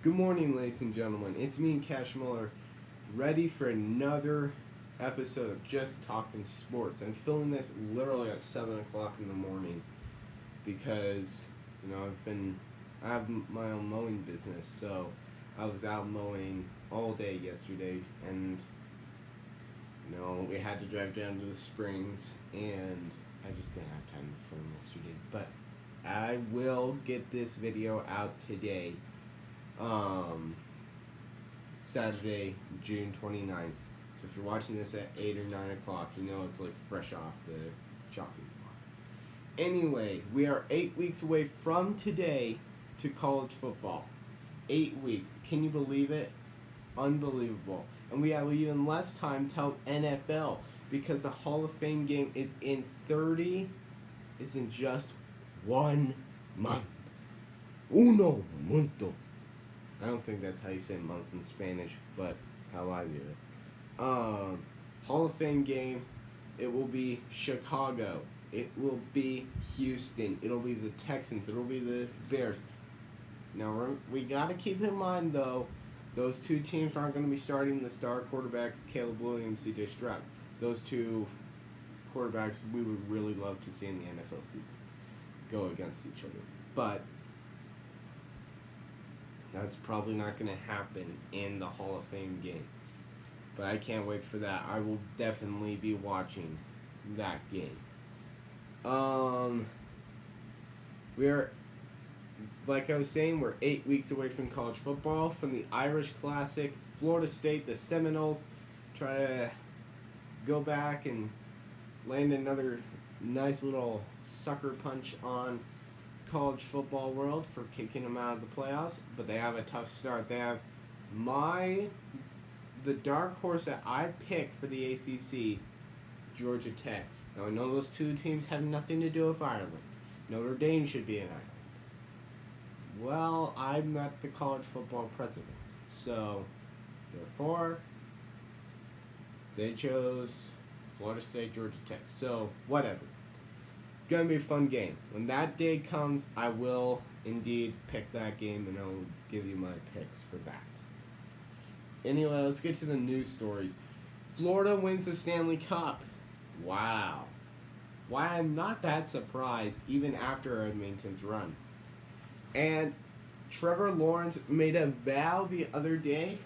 Good morning, ladies and gentlemen. It's me, Cash Miller, ready for another episode of Just Talking Sports. I'm filming this literally at 7 o'clock in the morning because, I have my own mowing business, so I was out mowing all day yesterday, and, we had to drive down to the Springs, and I just didn't have time to film yesterday. But I will get this video out today. Saturday, June 29th. So if you're watching this at 8 or 9 o'clock, it's like fresh off the chopping block. Anyway, we are 8 weeks away from today to college football. 8 weeks. Can you believe it? Unbelievable. And we have even less time till NFL because the Hall of Fame game is in just 1 month. Uno momento. I don't think that's how you say month in Spanish, but it's how I do it. Hall of Fame game, it will be Chicago. It will be Houston. It'll be the Texans. It'll be the Bears. Now, we got to keep in mind, though, those two teams aren't going to be starting the star quarterbacks, Caleb Williams, C.J. Stroud. Those two quarterbacks we would really love to see in the NFL season go against each other. But that's probably not going to happen in the Hall of Fame game. But I can't wait for that. I will definitely be watching that game. We're, like I was saying, we're 8 weeks away from college football. From the Irish Classic, Florida State, the Seminoles, try to go back and land another nice little sucker punch on college football world for kicking them out of the playoffs, but they have a tough start. They have the dark horse that I picked for the ACC, Georgia Tech. Now I know those two teams have nothing to do with Ireland. Notre Dame should be in Ireland. Well, I'm not the college football president, so therefore they chose Florida State, Georgia Tech. So whatever. It's going to be a fun game. When that day comes, I will indeed pick that game, and I'll give you my picks for that. Anyway, let's get to the news stories. Florida wins the Stanley Cup. Wow. Why I'm not that surprised, even after Edmonton's run. And Trevor Lawrence made a vow the other day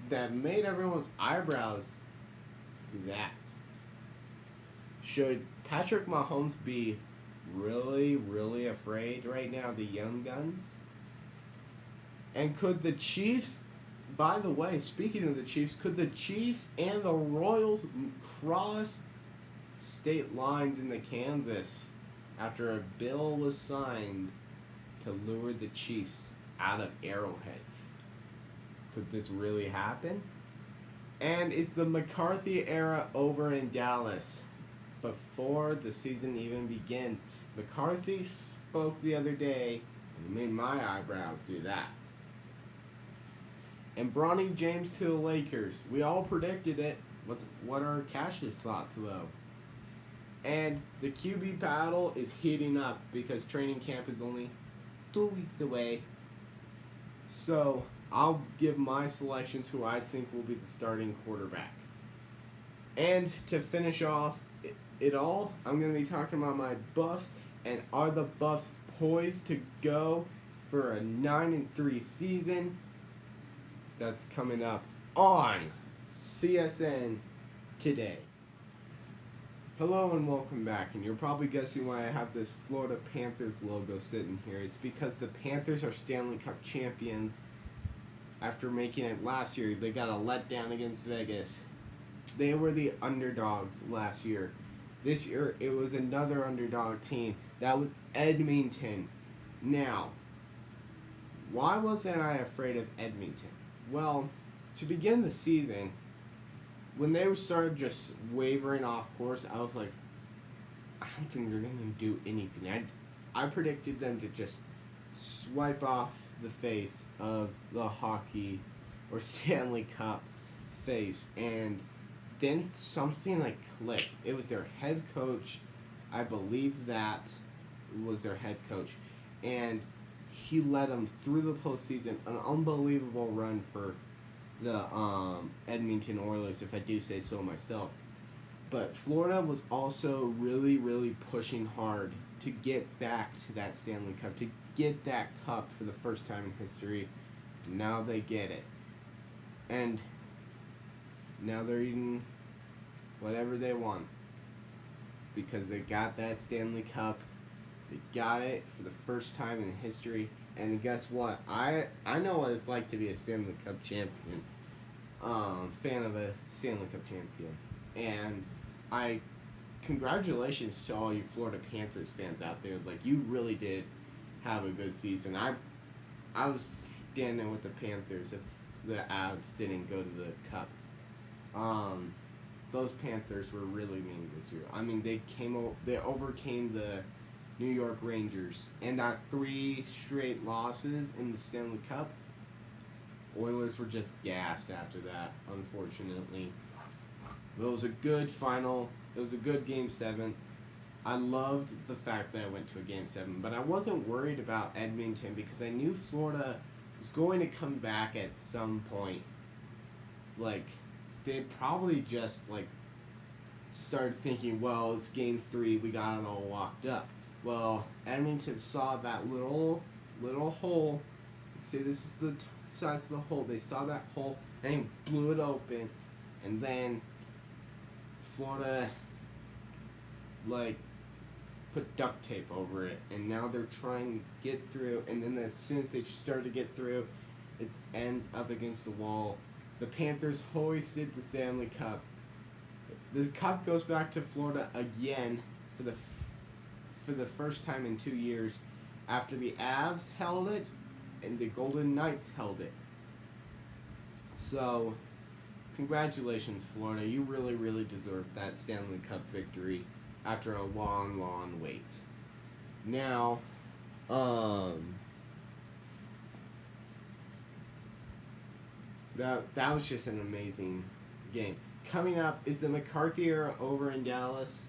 that made everyone's eyebrows that. Should Patrick Mahomes be really, really afraid right now of the young guns? And could the Chiefs, by the way, speaking of the Chiefs, could the Chiefs and the Royals cross state lines into Kansas after a bill was signed to lure the Chiefs out of Arrowhead? Could this really happen? And is the McCarthy era over in Dallas? Before the season even begins. McCarthy spoke the other day and made my eyebrows do that. And Bronny James to the Lakers. We all predicted it. What are Cash's thoughts, though? And the QB battle is heating up because training camp is only 2 weeks away. So I'll give my selections who I think will be the starting quarterback. And to finish off it all, I'm going to be talking about my Buffs, and are the Buffs poised to go for a 9-3 season? That's coming up on CSN today. Hello and welcome back, and you're probably guessing why I have this Florida Panthers logo sitting here. It's because the Panthers are Stanley Cup champions after making it last year. They got a letdown against Vegas. They were the underdogs last year. This year, it was another underdog team. That was Edmonton. Now, why wasn't I afraid of Edmonton? Well, to begin the season, when they started just wavering off course, I was like, I don't think they're going to do anything. I predicted them to just swipe off the face of the hockey or Stanley Cup face, and then something clicked. It was their head coach. I believe that was their head coach. And he led them through the postseason. An unbelievable run for the Edmonton Oilers, if I do say so myself. But Florida was also really, really pushing hard to get back to that Stanley Cup, to get that cup for the first time in history. Now they get it. And now they're eating whatever they want. Because they got that Stanley Cup. They got it for the first time in history. And guess what? I know what it's like to be a Stanley Cup champion. Fan of a Stanley Cup champion. And congratulations to all you Florida Panthers fans out there. Like, you really did have a good season. I was standing with the Panthers if the Avs didn't go to the Cup. Those Panthers were really mean this year. I mean, they overcame the New York Rangers, and that 3 straight losses in the Stanley Cup. Oilers were just gassed after that, unfortunately. It was a good final. It was a good Game 7. I loved the fact that I went to a Game 7, but I wasn't worried about Edmonton because I knew Florida was going to come back at some point. Like, they probably just, like, started thinking, well, it's Game 3, we got it all locked up. Well, Edmonton saw that little hole. See, this is the size of the hole. They saw that hole and blew it open, and then Florida, like, put duct tape over it, and now they're trying to get through, and then as soon as they start to get through, it ends up against the wall. The Panthers hoisted the Stanley Cup. The Cup goes back to Florida again for the first time in 2 years, after the Avs held it and the Golden Knights held it. So, congratulations, Florida. You really, really deserved that Stanley Cup victory after a long, long wait. Now, that was just an amazing game. Coming up is the McCarthy era over in Dallas.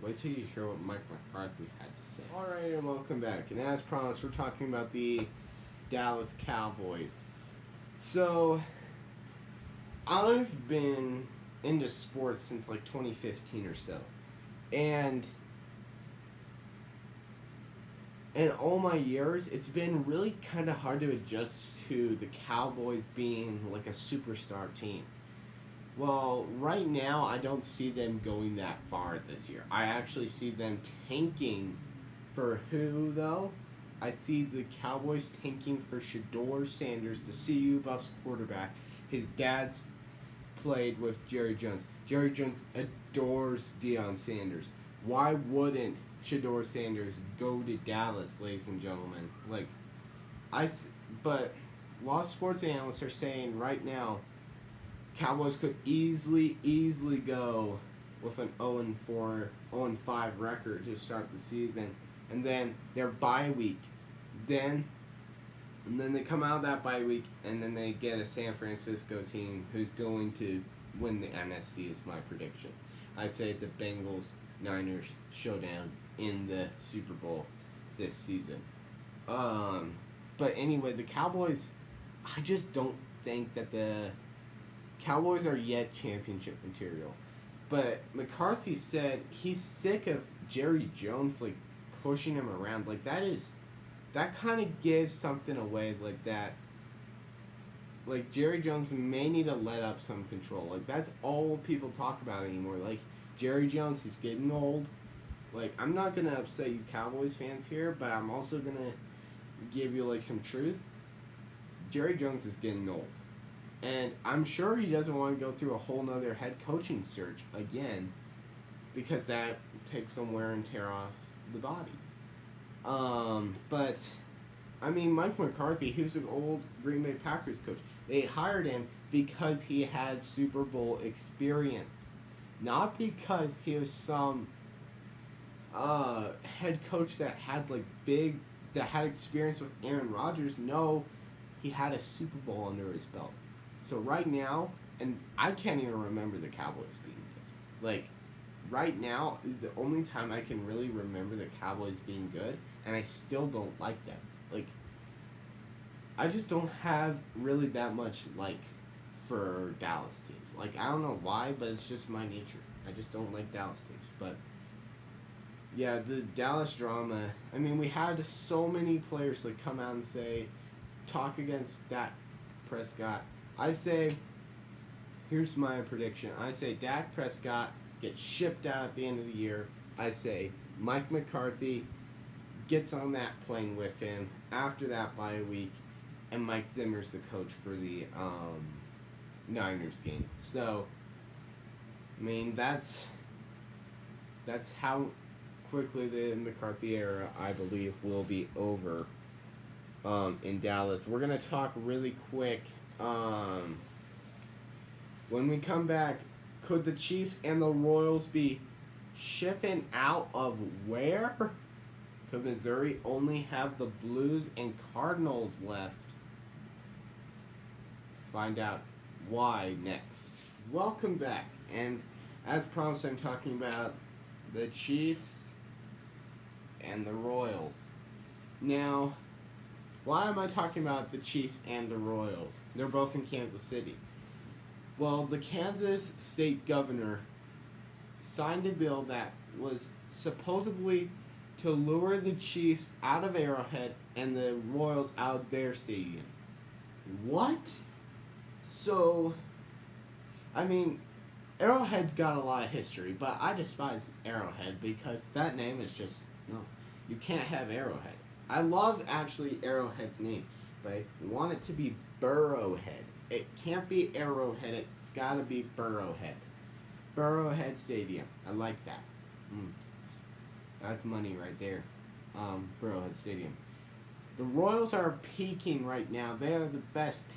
Wait till you hear what Mike McCarthy had to say. Alright, and welcome back. And as promised, we're talking about the Dallas Cowboys. So, I've been into sports since like 2015 or so. And in all my years, it's been really kind of hard to adjust to the Cowboys being like a superstar team. Well, right now, I don't see them going that far this year. I actually see them tanking for who, though? I see the Cowboys tanking for Shedeur Sanders, the CU Buffs quarterback. His dad's played with Jerry Jones. Jerry Jones adores Deion Sanders. Why wouldn't Shedeur Sanders go to Dallas, ladies and gentlemen? But a lot of sports analysts are saying right now, Cowboys could easily go with an 0-4, 0-5 record to start the season, and then their bye week, and then they come out of that bye week, and then they get a San Francisco team who's going to win the NFC. Is my prediction. I'd say it's a Bengals-Niners showdown in the Super Bowl this season. But anyway, the Cowboys, I just don't think that the Cowboys are yet championship material. But McCarthy said he's sick of Jerry Jones, like, pushing him around. Like, that kind of gives something away like that. Like, Jerry Jones may need to let up some control. Like, that's all people talk about anymore. Like, Jerry Jones, he's getting old. Like, I'm not going to upset you Cowboys fans here, but I'm also going to give you, like, some truth. Jerry Jones is getting old. And I'm sure he doesn't want to go through a whole nother head coaching search again, because that takes some wear and tear off the body. But, I mean, Mike McCarthy, he was an old Green Bay Packers coach. They hired him because he had Super Bowl experience. Not because he was some head coach that had, like, that had experience with Aaron Rodgers. No, he had a Super Bowl under his belt. So right now, and I can't even remember the Cowboys being good. Like, right now is the only time I can really remember the Cowboys being good. and I still don't like them. Like, I just don't have really that much like for Dallas teams. Like, I don't know why, but it's just my nature. I just don't like Dallas teams. But yeah, the Dallas drama. I mean, we had so many players like come out and say, talk against Dak Prescott. I say, here's my prediction. I say Dak Prescott gets shipped out at the end of the year. I say Mike McCarthy gets on that plane with him after that bye week, and Mike Zimmer's the coach for the Niners game. So, I mean, that's how quickly the McCarthy era, I believe, will be over in Dallas. We're going to talk really quick. When we come back, could the Chiefs and the Royals be shipping out of where? Could Missouri only have the Blues and Cardinals left? Find out why next. Welcome back. And as promised, I'm talking about the Chiefs and the Royals. Now, why am I talking about the Chiefs and the Royals? They're both in Kansas City. Well, the Kansas state governor signed a bill that was supposedly to lure the Chiefs out of Arrowhead and the Royals out of their stadium. What? So, I mean, Arrowhead's got a lot of history, but I despise Arrowhead because that name is just, no, you can't have Arrowhead. I love actually Arrowhead's name, but I want it to be Burrowhead. It can't be Arrowhead, it's gotta be Burrowhead. Burrowhead Stadium. I like that. That's money right there. Burrowhead Stadium. The Royals are peaking right now. They are the best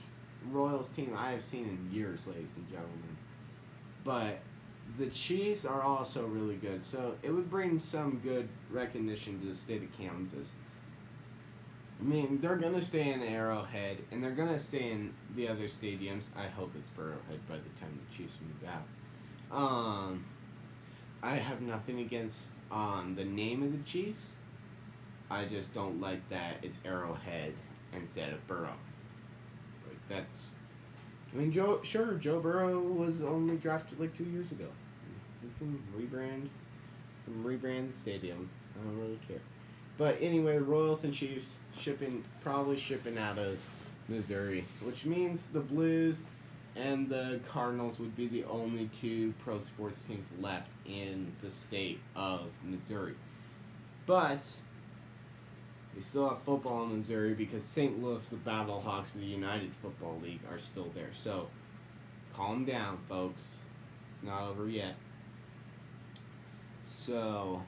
Royals team I have seen in years, ladies and gentlemen. But the Chiefs are also really good, so it would bring some good recognition to the state of Kansas. I mean, they're going to stay in Arrowhead, and they're going to stay in the other stadiums. I hope it's Burrowhead by the time the Chiefs move out. I have nothing against the name of the Chiefs. I just don't like that it's Arrowhead instead of Burrow. Like, that's... I mean, Joe Burrow was only drafted like 2 years ago. We can rebrand the stadium. I don't really care. But anyway, Royals and Chiefs probably shipping out of Missouri, which means the Blues and the Cardinals would be the only two pro sports teams left in the state of Missouri. But we still have football in Missouri because St. Louis, the Battlehawks of the United Football League, are still there. So calm down, folks. It's not over yet. So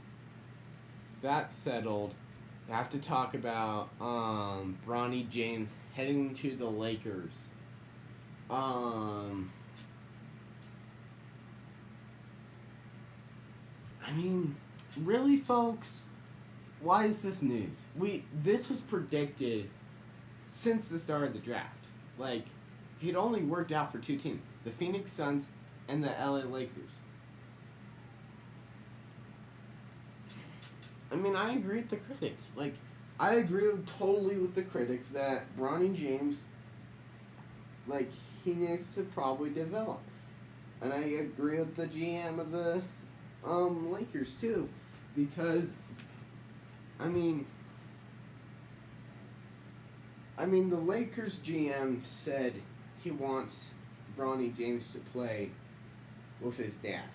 that's settled. We have to talk about Bronny James heading to the Lakers. I mean, really, folks, why is this news? This was predicted since the start of the draft. Like, he'd only worked out for two teams, the Phoenix Suns and the LA Lakers. I mean, I agree with the critics. Like, I agree totally with the critics that Bronny James, like, he needs to probably develop. And I agree with the GM of the Lakers, too. Because, I mean, the Lakers GM said he wants Bronny James to play with his dad.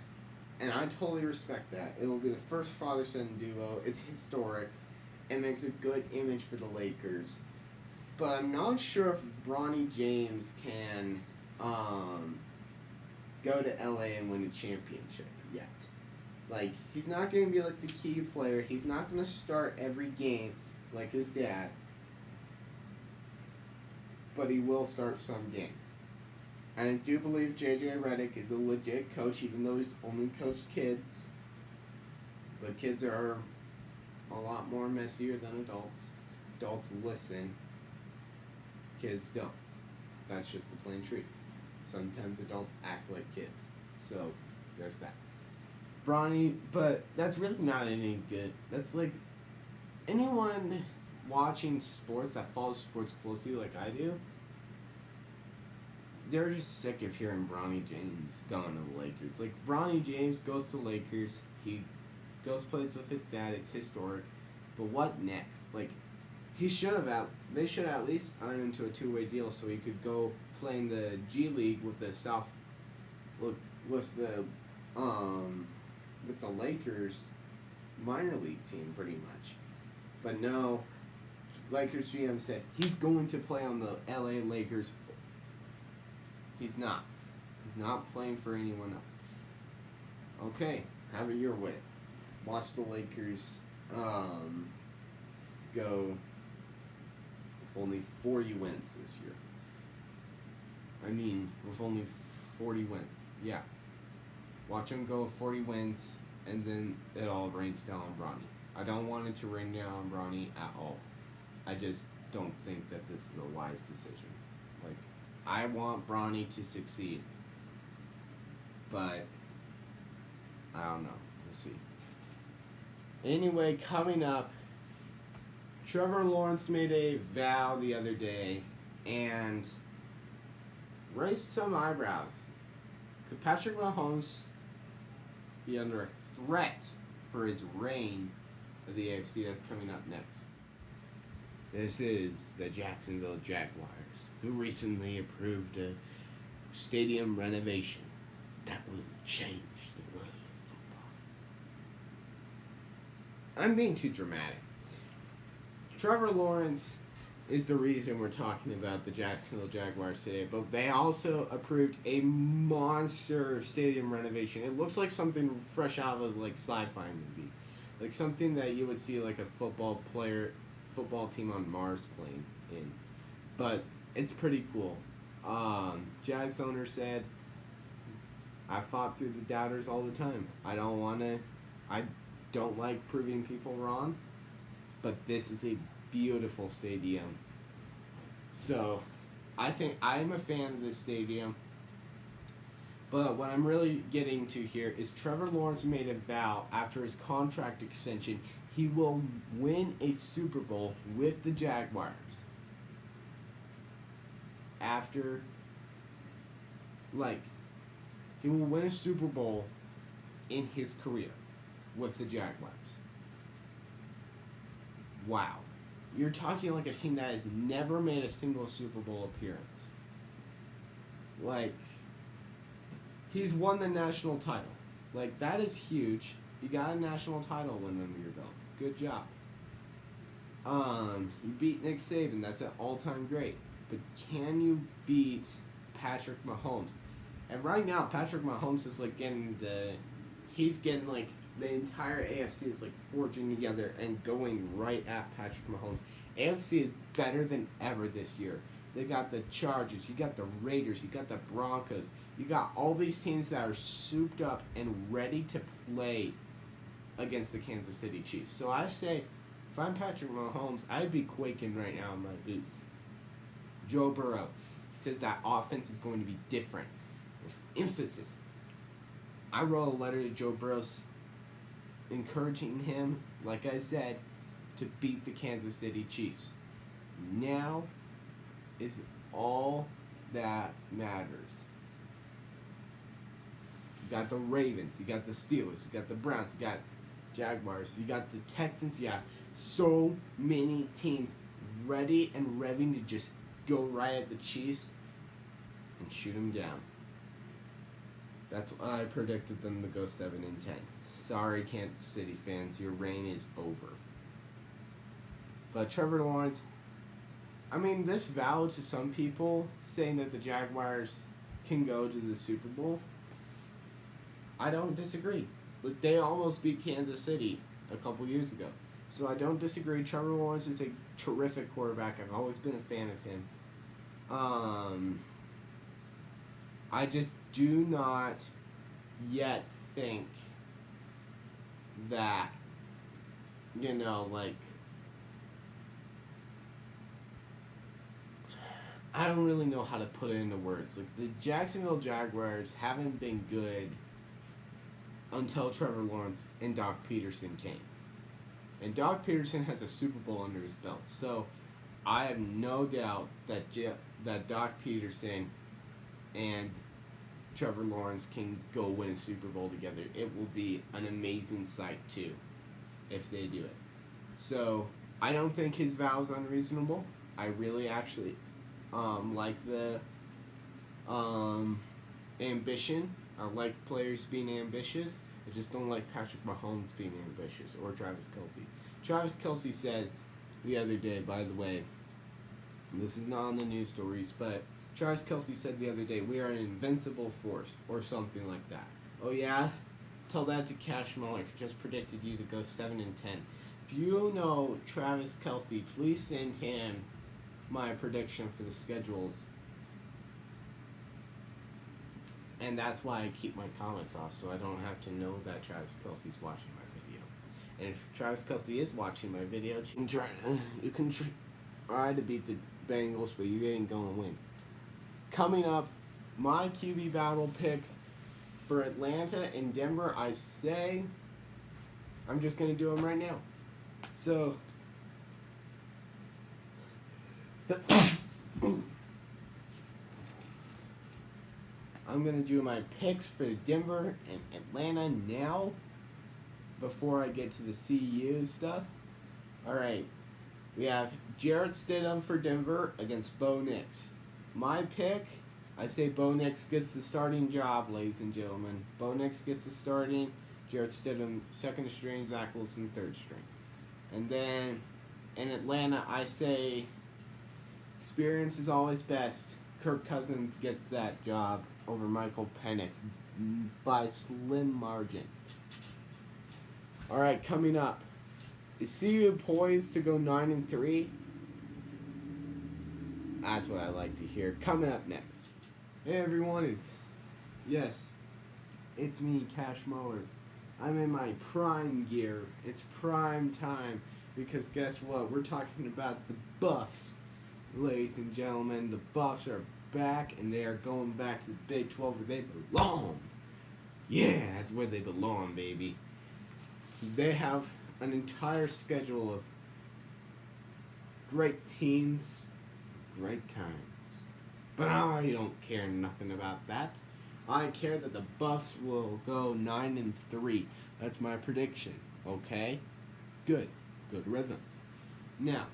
And I totally respect that. It will be the first father-son duo. It's historic. It makes a good image for the Lakers. But I'm not sure if Bronny James can go to LA and win a championship yet. Like, he's not going to be like the key player. He's not going to start every game like his dad. But he will start some games. And I do believe J.J. Redick is a legit coach, even though he's only coached kids. But kids are a lot more messier than adults. Adults listen. Kids don't. That's just the plain truth. Sometimes adults act like kids. So, there's that. Bronny, but that's really not any good. That's like anyone watching sports that follows sports closely like I do, they're just sick of hearing Bronny James going to the Lakers. Like, Bronny James goes to the Lakers, he goes plays with his dad, it's historic. But what next? Like, they should have at least signed him to a two-way deal so he could go play in the G League with the with the Lakers minor league team pretty much. But no, Lakers GM said he's going to play on the LA Lakers. He's not. He's not playing for anyone else. Okay, have it your way. Watch the Lakers go with only 40 wins this year. I mean, with only 40 wins. Yeah. Watch them go with 40 wins, and then it all rains down on Bronny. I don't want it to rain down on Bronny at all. I just don't think that this is a wise decision. Like, I want Bronny to succeed, but I don't know. We'll see. Anyway, coming up, Trevor Lawrence made a vow the other day and raised some eyebrows. Could Patrick Mahomes be under a threat for his reign of the AFC that's coming up next? This is the Jacksonville Jaguars, who recently approved a stadium renovation that will change the world of football. I'm being too dramatic. Trevor Lawrence is the reason we're talking about the Jacksonville Jaguars today, but they also approved a monster stadium renovation. It looks like something fresh out of like sci-fi movie, like something that you would see like a football team on Mars playing in, but it's pretty cool. Jags owner said, "I fought through the doubters all the time. I don't like proving people wrong, but this is a beautiful stadium." So, I think I'm a fan of this stadium. But what I'm really getting to here is Trevor Lawrence made a vow after his contract extension he will win a Super Bowl with the Jaguars. He will win a Super Bowl in his career with the Jaguars. Wow. You're talking like a team that has never made a single Super Bowl appearance. Like, he's won the national title. Like, that is huge. You got a national title win under your belt. Good job. You beat Nick Saban. That's an all-time great. But can you beat Patrick Mahomes? And right now, Patrick Mahomes is like he's getting like the entire AFC is like forging together and going right at Patrick Mahomes. AFC is better than ever this year. They got the Chargers, you got the Raiders, you got the Broncos, you got all these teams that are souped up and ready to play against the Kansas City Chiefs. So I say, if I'm Patrick Mahomes, I'd be quaking right now in my boots. Joe Burrow says that offense is going to be different. With emphasis. I wrote a letter to Joe Burrow encouraging him, like I said, to beat the Kansas City Chiefs. Now is all that matters. You got the Ravens, you got the Steelers, you got the Browns, you got Jaguars, you got the Texans, you have so many teams ready and revving to just go right at the Chiefs and shoot them down. That's why I predicted them to go 7-10. Sorry, Kansas City fans, your reign is over. But Trevor Lawrence, I mean, this vow to some people saying that the Jaguars can go to the Super Bowl, I don't disagree. But they almost beat Kansas City a couple years ago. So I don't disagree. Trevor Lawrence is a terrific quarterback. I've always been a fan of him. I just do not yet think that, I don't really know how to put it into words. Like, the Jacksonville Jaguars haven't been good until Trevor Lawrence and Doc Peterson came. And Doug Peterson has a Super Bowl under his belt. So I have no doubt that that Doc Peterson and Trevor Lawrence can go win a Super Bowl together. It will be an amazing sight too, if they do it. So I don't think his vow is unreasonable. I really actually like the ambition. I like players being ambitious. I just don't like Patrick Mahomes being ambitious or Travis Kelce. Travis Kelce said the other day, by the way, this is not on the news stories, but Travis Kelce said the other day, we are an invincible force, or something like that. Oh yeah? Tell that to Cash Muller, who just predicted you to go 7-10. If you know Travis Kelce, please send him my prediction for the schedules. And that's why I keep my comments off, so I don't have to know that Travis Kelce's watching my video. And if Travis Kelce is watching my video, you can try to beat the Bengals, but you ain't going to win. Coming up, my QB battle picks for Atlanta and Denver, I say, I'm just going to do them right now. So, I'm going to do my picks for Denver and Atlanta now before I get to the CU stuff. Alright, we have Jarrett Stidham for Denver against Bo Nix. My pick, I say Bo Nix gets the starting job, ladies and gentlemen. Bo Nix gets the starting, Jarrett Stidham second string, Zach Wilson third string. And then in Atlanta, I say experience is always best. Kirk Cousins gets that job over Michael Penix by slim margin. Alright, coming up. Is CU poised to go 9-3? That's what I like to hear. Coming up next. Hey everyone, it's me, Cash Muller. I'm in my prime gear. It's prime time. Because guess what? We're talking about the Buffs. Ladies and gentlemen, the Buffs are back, and they are going back to the Big 12 where they belong. Yeah, that's where they belong, baby. They have an entire schedule of great teams, great times. But I don't care nothing about that. I care that the Buffs will go 9-3. That's my prediction. Okay? Good rhythms. Now,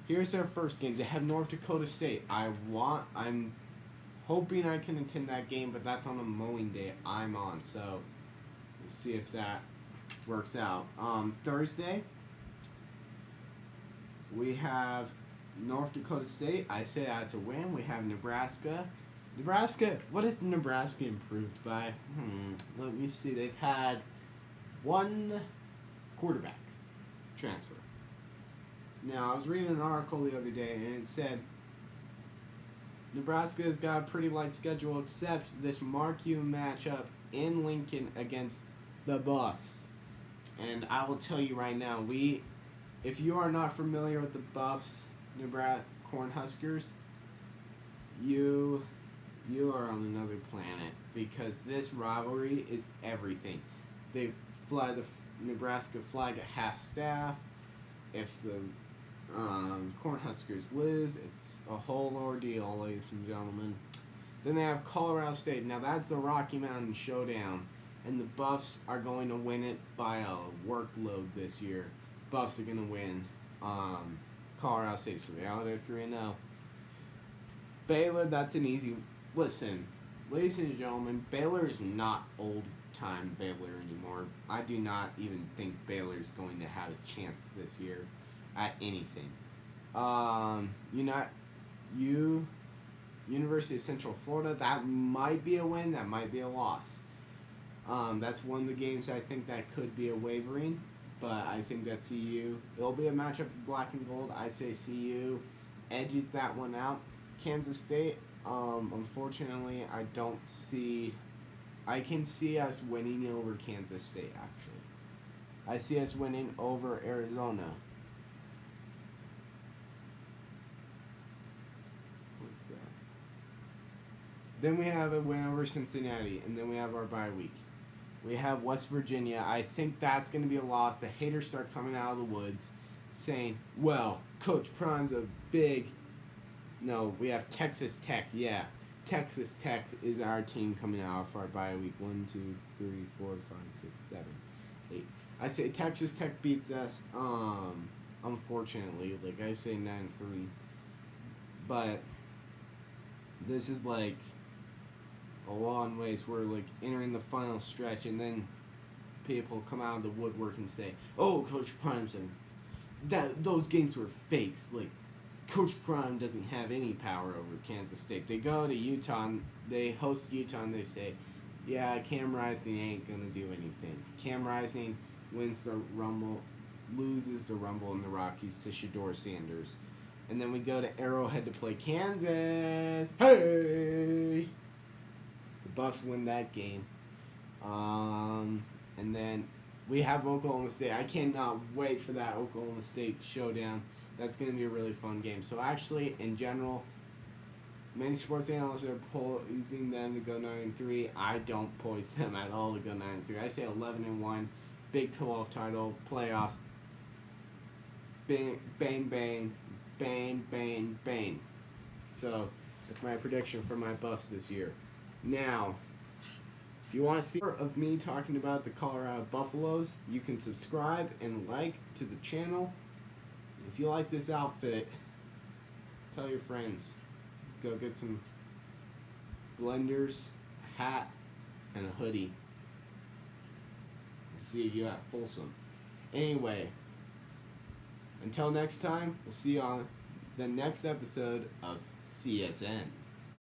here's their first game. They have North Dakota State. I'm hoping I can attend that game, but that's on a mowing day I'm on. So, we'll see if that works out. Thursday, we have North Dakota State. I say that's a win. We have Nebraska. What has Nebraska improved by? Let me see. They've had one quarterback transfer. Now, I was reading an article the other day, and it said Nebraska has got a pretty light schedule, except this marquee matchup in Lincoln against the Buffs. And I will tell you right now, if you are not familiar with the Buffs, Nebraska Cornhuskers, you are on another planet, because this rivalry is everything. They fly the Nebraska flag at half staff. If the Cornhuskers lose, it's a whole ordeal, ladies and gentlemen. Then they have Colorado State. Now that's the Rocky Mountain Showdown, and the Buffs are going to win it by a workload this year. Buffs are going to win Colorado State, so they're out there 3-0. Baylor, that's an easy. Listen, ladies and gentlemen, Baylor is not old-time Baylor anymore. I do not even think Baylor is going to have a chance this year at anything. University of Central Florida, that might be a win, that might be a loss. That's one of the games I think that could be a wavering, but I think that CU, it'll be a matchup of black and gold. I say CU edges that one out. Kansas State, unfortunately, I can see us winning over Kansas State, actually. I see us winning over Arizona. What's that? Then we have a win over Cincinnati, and then we have our bye week. We have West Virginia. I think that's going to be a loss. The haters start coming out of the woods saying, well, Coach Prime's a big... No, we have Texas Tech. Yeah, Texas Tech is our team coming out of our bye week. 1, 2, 3, 4, 5, 6, 7, 8. I say Texas Tech beats us. Unfortunately, like I say 9-3. But this is like a long ways. We're like entering the final stretch, and then people come out of the woodwork and say, "Oh, Coach Primeson, those games were fakes." Like, Coach Prime doesn't have any power over Kansas State. They go to Utah, and they host Utah, and they say, "Yeah, Cam Rising ain't gonna do anything." Cam Rising wins the Rumble, loses the Rumble in the Rockies to Shedeur Sanders. And then we go to Arrowhead to play Kansas. Hey! The Buffs win that game. And then we have Oklahoma State. I cannot wait for that Oklahoma State showdown. That's going to be a really fun game. So actually, in general, many sports analysts are poising them to go 9-3. I don't poise them at all to go 9-3. I say 11-1, Big 12 title, playoffs. Bang, bang, bang. Bang, bang, bang. So, that's my prediction for my Buffs this year. Now, if you want to see more of me talking about the Colorado Buffaloes, you can subscribe and like to the channel. If you like this outfit, tell your friends. Go get some blenders, a hat, and a hoodie. We'll see you at Folsom. Anyway, until next time, we'll see you on the next episode of CSN.